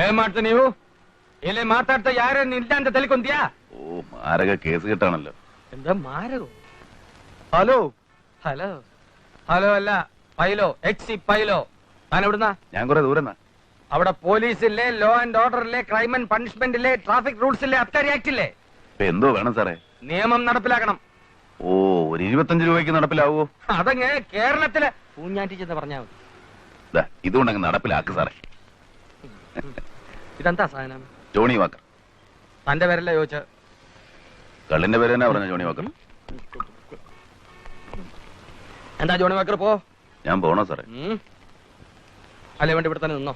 ಏನ್ ಮಾಡ್ತೀನಿ ನೀವು ಇಲ್ಲಿ ಮಾತಾಡ್ತಾ ಯಾರೇನು ಇಲ್ಲ ಅಂತ ತಿಳ್ಕೊಂತೀಯಾ? ഓ മാരക കേസ് കിട്ടാണല്ലോ. എന്താ മാരകോ? ഹലോ ഹലോ ഹലോ അല്ല പൈലോ, എക്സി പൈലോ. ഞാൻ എവിടുന്നാ? ഞാൻ കുറെ ദൂരം. അവിടെ പോലീസില്ലേ, ലോ ആൻഡ് ഓർഡർ ഇല്ലേ, ക്രൈം ആൻഡ് പണിഷ്മെന്റ് ഇല്ലേ, ട്രാഫിക് റൂൾസ് ഇല്ലേ, അബ്കാരി ആക്ട് ഇല്ലേ? എന്തോ വേണം സാറേ? നിയമം നടപ്പിലാക്കണം. ഓ ഒരു 25 രൂപയ്ക്ക് നടപ്പിലാവോ? അതങ്ങ് കേരളത്തിലെ പൂഞ്ഞാറ്റി ചെന്ന് പറഞ്ഞാൽ മതി. ഇതുകൊണ്ടങ്ങ് നടപ്പിലാക്ക് സാറേ. ഇതെന്താ സാധനം? Johnnie Walker. തന്റെ പേരല്ലേ ചോദിച്ചത്? കള്ളിന്റെ പേര് തന്നെ പറഞ്ഞ ജോണി വാക്കർ. എന്താ ജോണി വാക്കർ? പോ. ഞാൻ പോണോ സാറേ? അല്ലേ വേണ്ടി ഇവിടെ തന്നെ നിന്നോ.